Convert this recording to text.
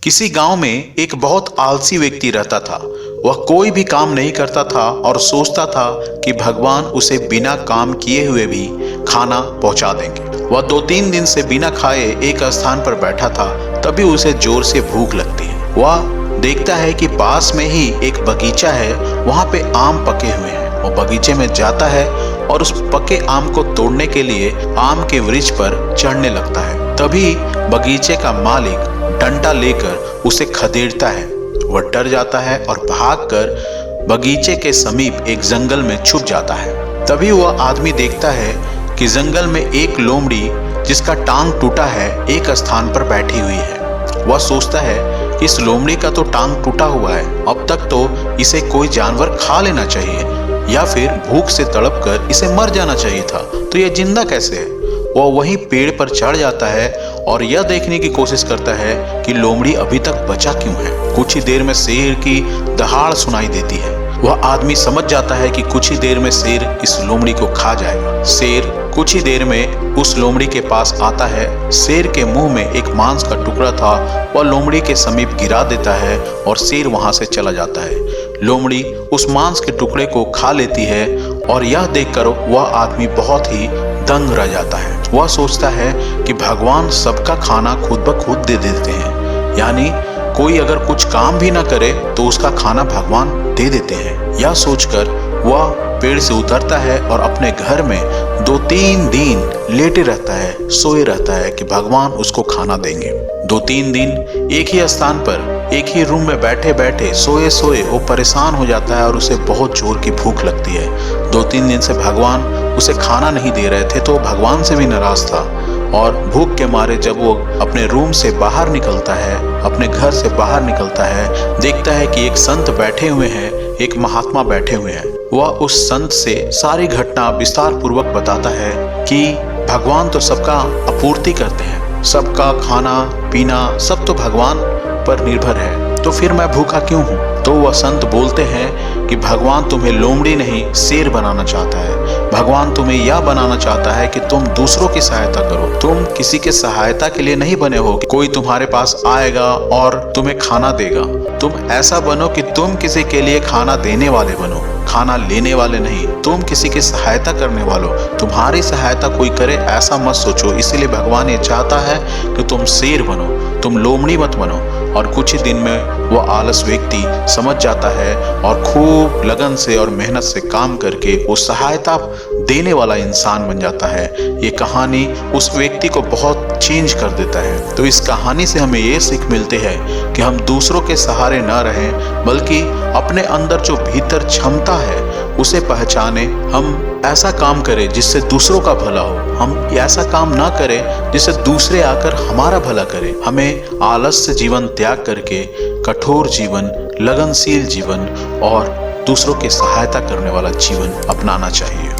किसी गांव में एक बहुत आलसी व्यक्ति रहता था। वह कोई भी काम नहीं करता था और सोचता था कि भगवान उसे बिना काम किए हुए भी खाना पहुंचा देंगे। वह 2-3 दिन से बिना खाए एक स्थान पर बैठा था। तभी उसे जोर से भूख लगती है। वह देखता है कि पास में ही एक बगीचा है, वहां पे आम पके हुए हैं। वो बगीचे में जाता है और उस पके आम को तोड़ने के लिए आम के वृक्ष पर चढ़ने लगता है। तभी बगीचे का मालिक डंडा लेकर उसे खदेड़ता है। वह डर जाता है और भागकर बगीचे के समीप एक जंगल में छुप जाता है। तभी वह आदमी देखता है कि जंगल में एक लोमड़ी जिसका टांग टूटा है एक स्थान पर बैठी हुई है। वह सोचता है कि इस लोमड़ी का तो टांग टूटा हुआ है, अब तक तो इसे कोई जानवर खा लेना चाहिए या फिर भूख से तड़प कर इसे मर जाना चाहिए था, तो यह जिंदा कैसे है। वह वहीं पेड़ पर चढ़ जाता है और यह देखने की कोशिश करता है कि लोमड़ी अभी तक बचा क्यों है। कुछ ही देर में शेर की दहाड़ सुनाई देती है। वह आदमी समझ जाता है कि कुछ ही देर में शेर इस लोमड़ी को खा जाएगा। शेर कुछ ही देर में उस लोमड़ी के पास आता है। शेर के मुंह में एक मांस का टुकड़ा था, वह लोमड़ी के समीप गिरा देता है और शेर वहां से चला जाता है। लोमड़ी उस मांस के टुकड़े को खा लेती है और यह देखकर वह आदमी बहुत ही दंग रह जाता है। वह सोचता है कि भगवान सबका खाना खुद ब खुद दे देते हैं, यानी कोई अगर कुछ काम भी ना करे तो उसका खाना भगवान दे देते हैं। यह सोचकर वह पेड़ से उतरता है और अपने घर में 2-3 दिन लेटे रहता है, सोए रहता है कि भगवान उसको खाना देंगे। 2-3 दिन एक ही स्थान पर एक ही रूम में बैठे बैठे सोए सोए वो परेशान हो जाता है और उसे बहुत जोर की भूख लगती है। 2-3 दिन से भगवान उसे खाना नहीं दे रहे थे तो भगवान से भी नाराज था और भूख के मारे जब वो अपने रूम से बाहर निकलता है, अपने घर से बाहर निकलता है, देखता है कि एक संत बैठे हुए हैं, एक महात्मा बैठे हुए हैं। वह उस संत से सारी घटना विस्तार पूर्वक बताता है कि भगवान तो सबका आपूर्ति करते हैं, सबका खाना पीना सब तो भगवान पर निर्भर है, तो फिर मैं भूखा क्यों हूँ। तो वह संत बोलते हैं कि भगवान तुम्हें लोमड़ी नहीं शेर बनाना चाहता है। भगवान तुम्हें यह बनाना चाहता है कि तुम दूसरों की सहायता करो। तुम किसी के सहायता के लिए नहीं बने हो कि कोई तुम्हारे पास आएगा और तुम्हें खाना देगा। तुम ऐसा बनो कि तुम किसी के लिए खाना देने वाले बनो, खाना लेने वाले नहीं। तुम किसी की सहायता करने वालों, तुम्हारी सहायता कोई करे ऐसा मत सोचो। इसीलिए भगवान ये चाहता है कि तुम शेर बनो, तुम लोमड़ी मत बनो। और कुछ ही दिन में वह आलस व्यक्ति समझ जाता है और खूब लगन से और मेहनत से काम करके वो सहायता देने वाला इंसान बन जाता है। ये कहानी उस व्यक्ति को बहुत चेंज कर देता है। तो इस कहानी से हमें ये सीख मिलती है कि हम दूसरों के सहारे न रहें, बल्कि अपने अंदर जो भीतर क्षमता है उसे पहचाने। हम ऐसा काम करें जिससे दूसरों का भला हो, हम ऐसा काम ना करें जिससे दूसरे आकर हमारा भला करें। हमें आलस्य जीवन त्याग करके कठोर जीवन, लगनशील जीवन और दूसरों की सहायता करने वाला जीवन अपनाना चाहिए।